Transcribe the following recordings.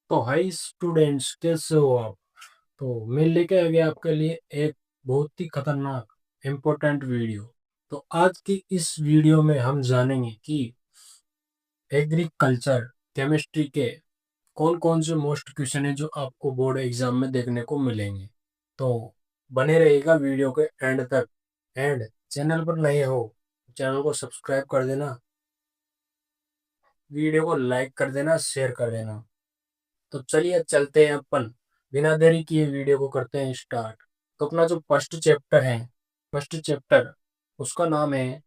तो hi students, कैसे हो आप? तो मैं लेके आ गया आपके लिए एक बहुत ही खतरनाक इम्पोर्टेंट वीडियो। तो आज की इस वीडियो में हम जानेंगे कि एग्रीकल्चर केमिस्ट्री के कौन कौन से मोस्ट क्वेश्चन है जो आपको बोर्ड एग्जाम में देखने को मिलेंगे। तो बने रहेगा वीडियो के एंड तक। एंड चैनल पर नए हो, चैनल को सब्सक्राइब कर देना, वीडियो को लाइक कर देना, शेयर कर देना। तो चलिए चलते हैं अपन, बिना देरी किए वीडियो को करते हैं स्टार्ट। तो अपना जो फर्स्ट चैप्टर उसका नाम है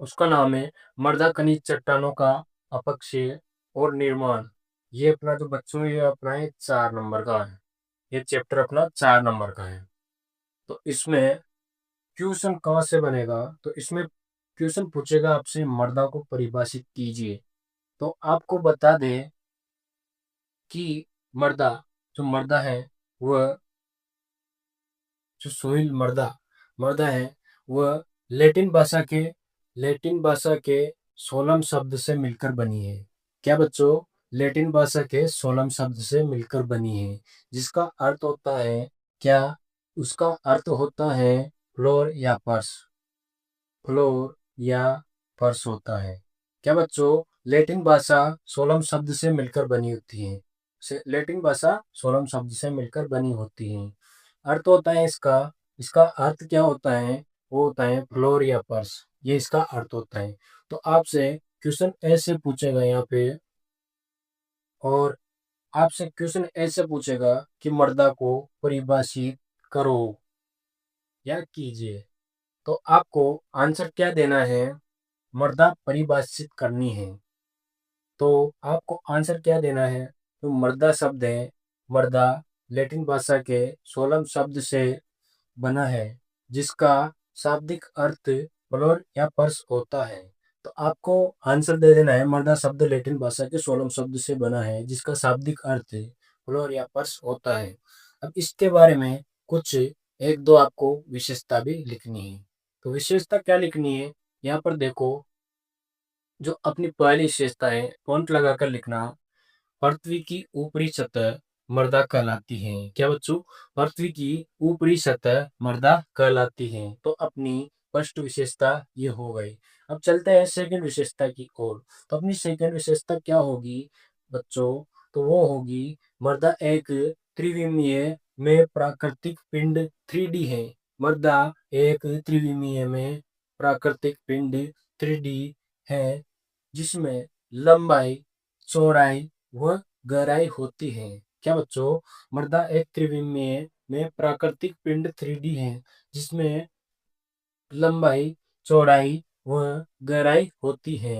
उसका नाम है मृदा खनिज चट्टानों का अपक्षय और निर्माण। ये अपना जो बच्चों, ये अपना है 4 नंबर का है। ये चैप्टर अपना 4 नंबर का है। तो इसमें क्वेश्चन कहाँ से बनेगा? तो इसमें क्वेश्चन पूछेगा आपसे, मृदा को परिभाषित कीजिए। तो आपको बता दें कि मृदा जो मृदा है वह जो सोइल मृदा मृदा है वह लैटिन भाषा के लैटिन भाषा के सोलम शब्द से मिलकर बनी है। क्या बच्चों? लैटिन भाषा के सोलम शब्द से मिलकर बनी है, जिसका अर्थ होता है क्या? उसका अर्थ होता है फ्लोर या फर्श। फ्लोर या फर्श होता है। क्या बच्चों? लैटिन भाषा सोलम शब्द से मिलकर बनी होती है। लैटिन भाषा सोलम शब्द से मिलकर बनी होती है। अर्थ होता है इसका इसका अर्थ क्या होता है? वो होता है फ्लोर या फर्श। ये इसका अर्थ होता है। तो आपसे क्वेश्चन ऐसे पूछेगा यहाँ पे, और आपसे क्वेश्चन ऐसे पूछेगा कि मृदा को परिभाषित करो या कीजिए। तो आपको आंसर क्या देना है? मृदा परिभाषित करनी है। तो आपको आंसर क्या देना है? तो मृदा शब्द है, मृदा लैटिन भाषा के सोलम शब्द से बना है, जिसका शाब्दिक अर्थ फ्लोर या फर्श होता है। तो आपको आंसर दे देना है, मृदा शब्द लैटिन भाषा के सोलम शब्द से बना है, जिसका शाब्दिक अर्थ फ्लोर या फर्श होता है। अब इसके बारे में कुछ एक दो आपको विशेषता भी लिखनी है। तो विशेषता क्या लिखनी है? यहाँ पर देखो, जो अपनी पहली विशेषता है, फॉन्ट लगाकर लिखना। पृथ्वी की ऊपरी सतह मृदा कहलाती है। क्या बच्चों? पृथ्वी की ऊपरी सतह मृदा कहलाती है। तो अपनी फर्स्ट विशेषता ये हो गई। अब चलते हैं सेकंड विशेषता की ओर। तो अपनी सेकंड विशेषता क्या होगी बच्चों? तो वो होगी, मृदा एक त्रिविमीय में प्राकृतिक पिंड 3D है। मृदा एक त्रिविमीय में प्राकृतिक पिंड 3D है, जिसमें लंबाई, चौड़ाई व गहराई होती है। क्या बच्चों? मृदा एक त्रिविमीय में प्राकृतिक पिंड 3D है, जिसमें लंबाई, चौड़ाई व गहराई होती है।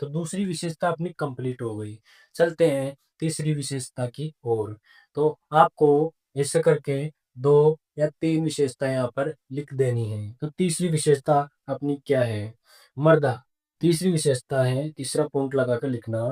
तो दूसरी विशेषता अपनी कंप्लीट हो गई। चलते हैं तीसरी विशेषता की ओर। तो आपको ऐसे करके 2 या 3 विशेषता यहाँ पर लिख देनी है। तो तीसरी विशेषता अपनी क्या है? मृदा। तीसरी विशेषता है, तीसरा पॉइंट लगाकर लिखना,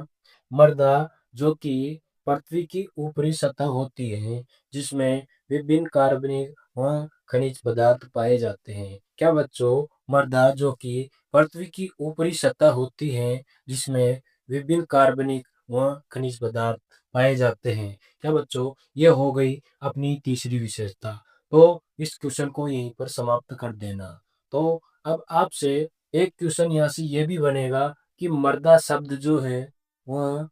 मृदा जो कि पृथ्वी की ऊपरी सतह होती है, जिसमें विभिन्न कार्बनिक व खनिज पदार्थ पाए जाते हैं। क्या बच्चों? मृदा जो कि पृथ्वी की ऊपरी सतह होती है, जिसमें विभिन्न कार्बनिक व खनिज पदार्थ पाए जाते हैं। क्या बच्चों? ये हो गई अपनी तीसरी विशेषता। तो इस क्वेश्चन को यहीं पर समाप्त कर देना। तो अब आपसे एक क्वेश्चन यहाँ से ये भी बनेगा कि मृदा शब्द जो है वह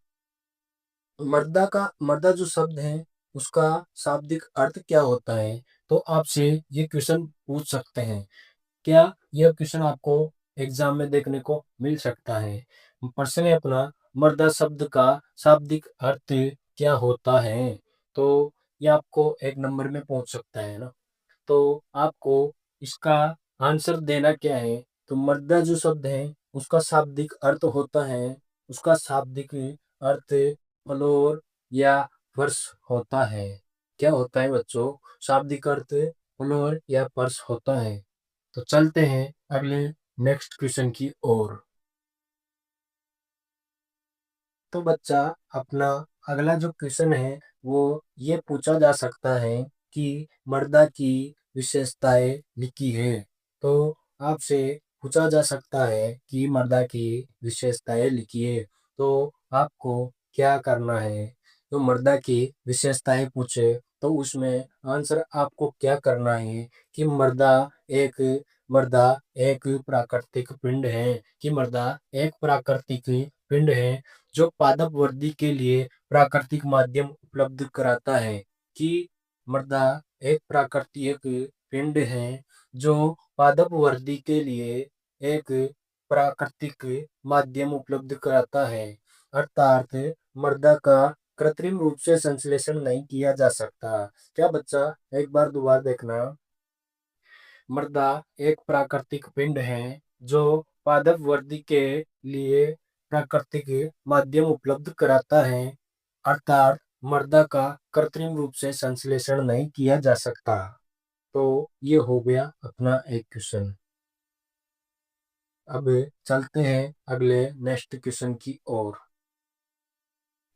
मर्दा जो शब्द है उसका शाब्दिक अर्थ क्या होता है? तो आपसे ये क्वेश्चन पूछ सकते हैं। क्या यह क्वेश्चन आपको एग्जाम में देखने को मिल सकता है? प्रश्न है अपना, मर्दा शब्द का शाब्दिक अर्थ क्या होता है? तो ये आपको 1 नंबर में पहुंच सकता है ना। तो आपको इसका आंसर देना क्या है? तो मर्दा जो शब्द है उसका शाब्दिक अर्थ होता है, उसका शाब्दिक अर्थ फ्लोर या फर्श होता है। क्या होता है बच्चों? शाब्दिक अर्थ फ्लोर या फर्श होता है। तो चलते हैं अगले नेक्स्ट क्वेश्चन की ओर। तो बच्चा, अपना अगला जो क्वेश्चन है वो ये पूछा जा सकता है कि मृदा की विशेषताएं लिखी है। तो आपसे पूछा जा सकता है कि मृदा की विशेषताएं लिखिए। तो आपको क्या करना है। तो मर्दा की विशेषताएं पूछे तो उसमें आंसर आपको क्या करना है कि एक मर्दा एक प्राकृतिक पिंड है, कि मर्दा एक प्राकृतिक पिंड है जो पादप वृद्धि के लिए प्राकृतिक माध्यम उपलब्ध कराता है, कि मर्दा एक प्राकृतिक पिंड है जो पादप वृद्धि के लिए एक प्राकृतिक माध्यम उपलब्ध कराता है, अर्थात मर्दा का कृत्रिम रूप से संश्लेषण नहीं किया जा सकता। क्या बच्चा, एक बार दोबारा देखना। मर्दा एक प्राकृतिक पिंड है जो पादप वृद्धि के लिए प्राकृतिक माध्यम उपलब्ध कराता है, अर्थात मर्दा का कृत्रिम रूप से संश्लेषण नहीं किया जा सकता। तो ये हो गया अपना एक क्वेश्चन। अब चलते हैं अगले नेक्स्ट क्वेश्चन की ओर।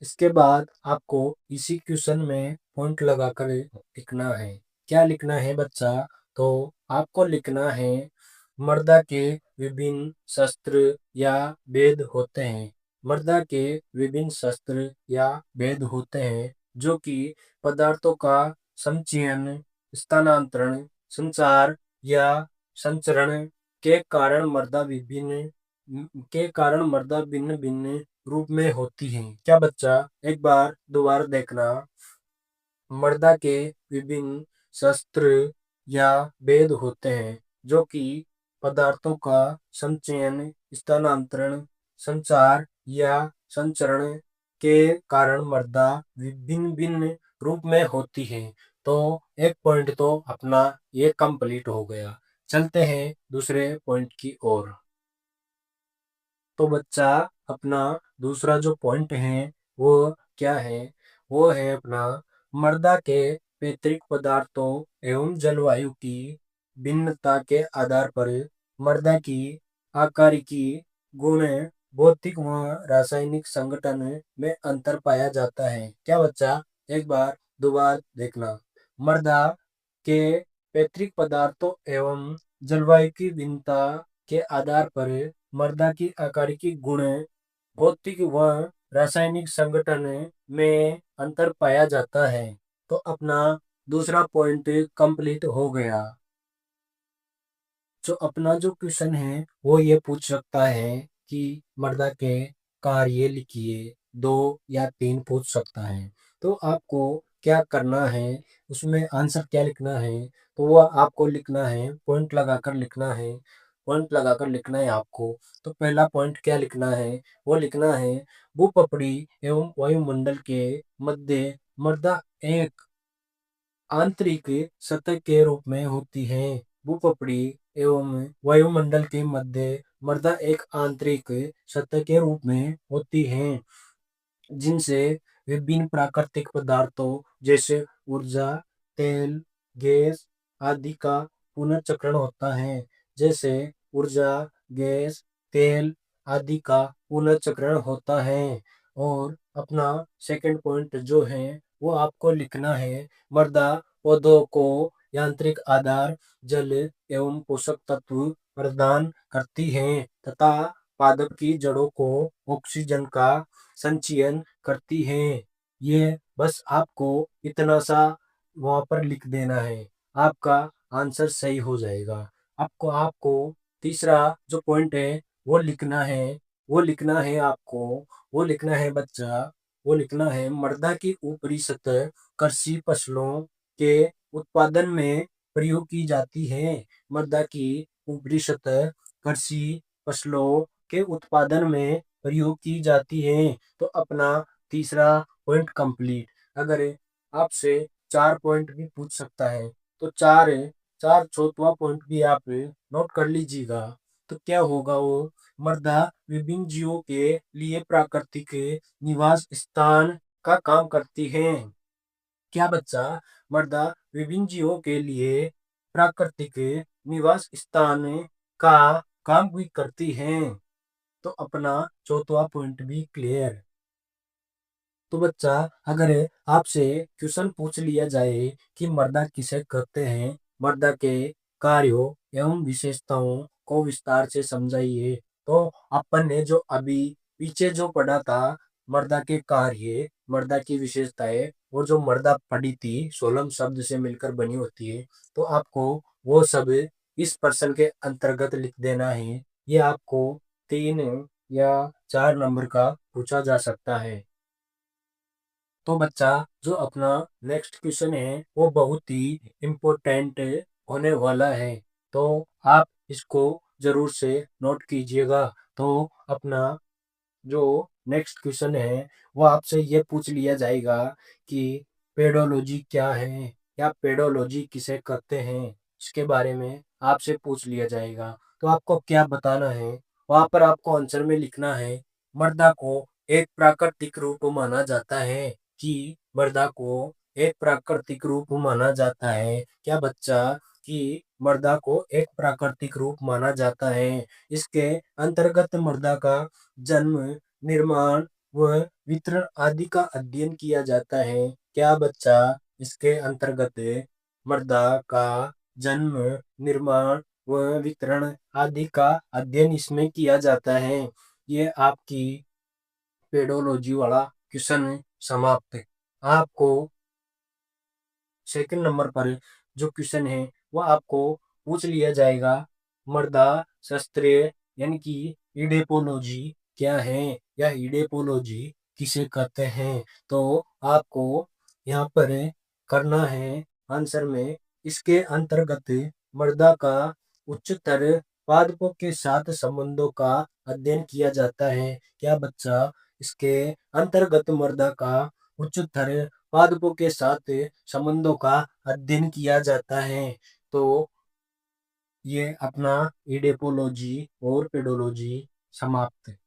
इसके बाद आपको इसी क्वेश्चन में पॉइंट लगाकर लिखना है। क्या लिखना है बच्चा? तो आपको लिखना है मर्दा के विभिन्न शस्त्र या भेद होते हैं। मर्दा के विभिन्न शस्त्र या भेद होते हैं जो कि पदार्थों का संचयन, स्थानांतरण, संचार या संचरण के कारण मर्दा भिन्न भिन्न रूप में होती हैं। क्या बच्चा, एक बार दोबारा देखना। मर्दा के विभिन्न शस्त्र या भेद होते हैं जो कि पदार्थों का संचयन, स्थानांतरण, संचार या संचरण के कारण मर्दा विभिन्न भिन्न रूप में होती है। तो एक पॉइंट तो अपना ये कंप्लीट हो गया। चलते हैं दूसरे पॉइंट की ओर। तो बच्चा, अपना दूसरा जो पॉइंट है वो क्या है? वो है अपना मृदा के पैतृक पदार्थों एवं जलवायु की भिन्नता के आधार पर मृदा की आकारिकी, गुण, भौतिक व रासायनिक संगठन में अंतर पाया जाता है। क्या बच्चा, एक बार दोबारा देखना। मृदा के पैतृक पदार्थों एवं जलवायु की भिन्नता के आधार पर मृदा की आकारिकी, गुण, भौतिक व रासायनिक संगठन में अंतर पाया जाता है। तो अपना दूसरा पॉइंट कंप्लीट हो गया। जो अपना जो क्वेश्चन है वो ये पूछ सकता है कि मृदा के कार्य लिखिए, दो या तीन पूछ सकता है। तो आपको क्या करना है, उसमें आंसर क्या लिखना है, तो वो आपको लिखना है, पॉइंट लगाकर लिखना है। पॉइंट लगाकर लिखना है आपको। तो पहला पॉइंट क्या लिखना है, वो लिखना है भूपपड़ी एवं वायुमंडल के मध्य मृदा एक आंतरिक सतह के रूप में होती है। भूपपड़ी एवं वायुमंडल के मध्य मृदा एक आंतरिक सतह के रूप में होती है जिनसे विभिन्न प्राकृतिक पदार्थों जैसे ऊर्जा, तेल, गैस आदि का पुनर्चक्रण होता है। जैसे ऊर्जा, गैस, तेल आदि का पुनर्चक्रण होता है। और अपना सेकंड पॉइंट जो है वो आपको लिखना है मृदा पौधों को यांत्रिक आधार, जल एवं पोषक तत्व प्रदान करती है तथा पादप की जड़ों को ऑक्सीजन का संचयन करती हैं। ये बस आपको इतना सा वहां पर लिख देना है, आपका आंसर सही हो जाएगा। आपको आपको तीसरा जो पॉइंट है वो लिखना है। वो लिखना है आपको, वो लिखना है बच्चा, वो लिखना है मृदा की ऊपरी सतह कृषि फसलों के उत्पादन में प्रयोग की जाती है। मृदा की ऊपरी सतह कृषि फसलों के उत्पादन में प्रयोग की जाती है। तो अपना तीसरा पॉइंट कंप्लीट। अगर आपसे चार पॉइंट भी पूछ सकता है तो चार चार चौथा पॉइंट भी आप नोट कर लीजिएगा। तो क्या होगा वो, मृदा विभिन्न जीवों के लिए प्राकृतिक निवास स्थान का काम करती है। क्या बच्चा, मृदा विभिन्न जीवों के लिए प्राकृतिक निवास स्थान का काम भी करती है। तो अपना चौथा पॉइंट भी क्लियर। तो बच्चा, अगर आपसे क्वेश्चन पूछ लिया जाए कि मृदा किसे कहते हैं, मृदा के कार्यों एवं विशेषताओं को विस्तार से समझाइए, तो अपन ने जो अभी पीछे जो पढ़ा था मर्दा के कार्य, मर्दा की विशेषताएं और जो मर्दा पड़ी थी सोलम शब्द से मिलकर बनी होती है, तो आपको वो सब इस पर्सन के अंतर्गत लिख देना है। ये आपको 3 या 4 नंबर का पूछा जा सकता है। तो बच्चा, जो अपना नेक्स्ट क्वेश्चन है वो बहुत ही इम्पोर्टेंट होने वाला है, तो आप इसको जरूर से नोट कीजिएगा। तो अपना जो नेक्स्ट क्वेश्चन है वो आपसे ये पूछ लिया जाएगा कि पेडोलॉजी क्या है या पेडोलॉजी किसे कहते हैं, इसके बारे में आपसे पूछ लिया जाएगा। तो आपको क्या बताना है, वहां पर आपको आंसर में लिखना है मर्दा को एक प्राकृतिक रूप माना जाता है, कि मर्दा को एक प्राकृतिक रूप माना जाता है। क्या बच्चा, कि मर्दा को एक प्राकृतिक रूप माना जाता है। इसके अंतर्गत मर्दा का जन्म, निर्माण व वितरण आदि का अध्ययन किया जाता है। क्या बच्चा, इसके अंतर्गत मर्दा का जन्म, निर्माण व वितरण आदि का अध्ययन इसमें किया जाता है। ये आपकी पेडोलॉजी वाला क्वेश्चन समाप्त है। आपको सेकंड नंबर पर जो क्वेश्चन है वह आपको पूछ लिया जाएगा, मृदा शास्त्रीय यानी कि इडेपोलॉजी क्या है या इडेपोलॉजी किसे कहते हैं। तो आपको यहाँ पर करना है आंसर में, इसके अंतर्गत मृदा का उच्चतर पादपों के साथ संबंधों का अध्ययन किया जाता है। क्या बच्चा, इसके अंतर्गत मृदा का उच्चतर पादपों के साथ संबंधों का अध्ययन किया जाता है। तो ये अपना इडेपोलॉजी और पेडोलॉजी समाप्त है।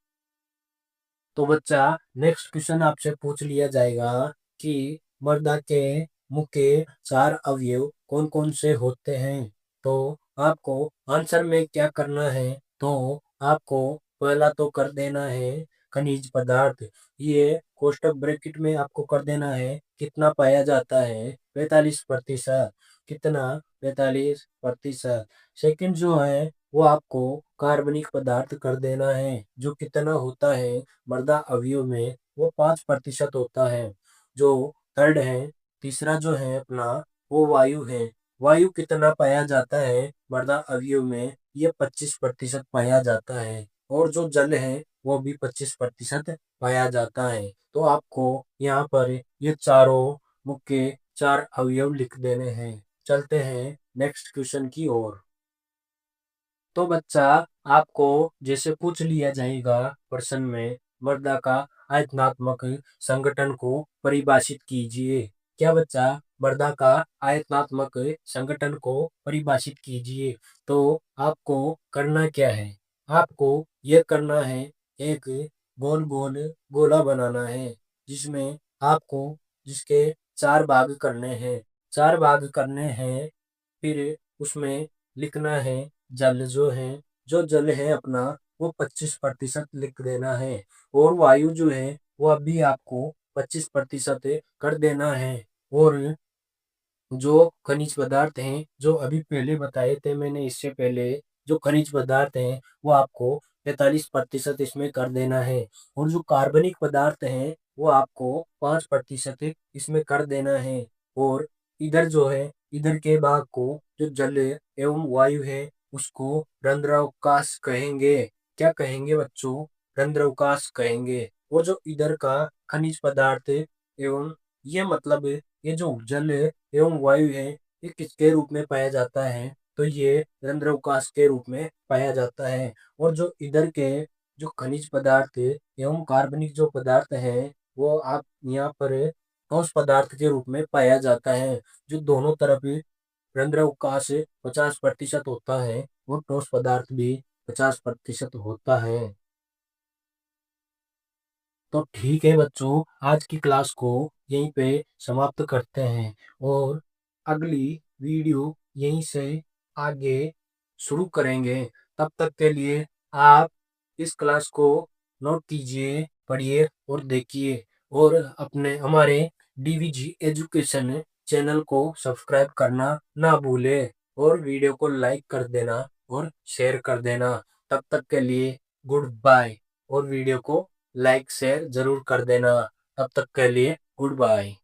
तो बच्चा, नेक्स्ट क्वेश्चन आपसे पूछ लिया जाएगा कि मृदा के मुख्य 4 अवयव कौन कौन से होते हैं। तो आपको आंसर में क्या करना है, तो आपको पहला तो कर देना है खनिज पदार्थ। ये कोष्टक ब्रैकेट में आपको कर देना है कितना पाया जाता है, 45%। कितना, 45%। सेकंड जो है वो आपको कार्बनिक पदार्थ कर देना है, जो कितना होता है मृदा अवयव में, वो 5% होता है। जो थर्ड है, तीसरा जो है अपना वो वायु है। वायु कितना पाया जाता है मृदा अवयव में, ये 25% पाया जाता है। और जो जल है वो भी 25% पाया जाता है। तो आपको यहाँ पर ये चारों मुख्य 4 अवयव लिख देने हैं। चलते हैं नेक्स्ट क्वेश्चन की ओर। तो बच्चा, आपको जैसे पूछ लिया जाएगा प्रश्न में, मृदा का आयतनात्मक संगठन को परिभाषित कीजिए। क्या बच्चा, मृदा का आयतनात्मक संगठन को परिभाषित कीजिए। तो आपको करना क्या है, आपको यह करना है एक गोल गोल गोला बनाना है, जिसमें आपको जिसके 4 भाग करने हैं, 4 भाग करने हैं। फिर उसमें लिखना है जल जो है, जो जल है अपना वो 25% लिख देना है। और वायु जो है वो अभी आपको 25% कर देना है। और जो खनिज पदार्थ हैं जो अभी पहले बताए थे मैंने, इससे पहले जो खनिज पदार्थ हैं वो आपको 45% इसमें कर देना है। और जो कार्बनिक पदार्थ हैं वो आपको 5% इसमें कर देना है। और इधर जो है, इधर के भाग को, जो जल एवं वायु है, उसको रंध्रावकाश कहेंगे। क्या कहेंगे बच्चों, रंध्रावकाश कहेंगे। और जो इधर का खनिज पदार्थ एवं, ये मतलब ये जो जल एवं वायु है, ये किसके रूप में पाया जाता है, तो ये रंध्रावकाश के रूप में पाया जाता है। और जो इधर के जो खनिज पदार्थ एवं कार्बनिक जो पदार्थ है, वो आप यहाँ पर ठोस पदार्थ के रूप में पाया जाता है। जो दोनों तरफ रंध्रावकाश 50% होता है और ठोस पदार्थ भी 50% होता है। तो ठीक है बच्चों, आज की क्लास को यहीं पे समाप्त करते हैं, और अगली वीडियो यहीं से आगे शुरू करेंगे। तब तक के लिए आप इस क्लास को नोट कीजिए, पढ़िए और देखिए, और अपने हमारे डीवीजी एजुकेशन चैनल को सब्सक्राइब करना ना भूलें, और वीडियो को लाइक कर देना और शेयर कर देना। तब तक के लिए गुड बाय, और वीडियो को लाइक शेयर जरूर कर देना। तब तक के लिए गुड बाय।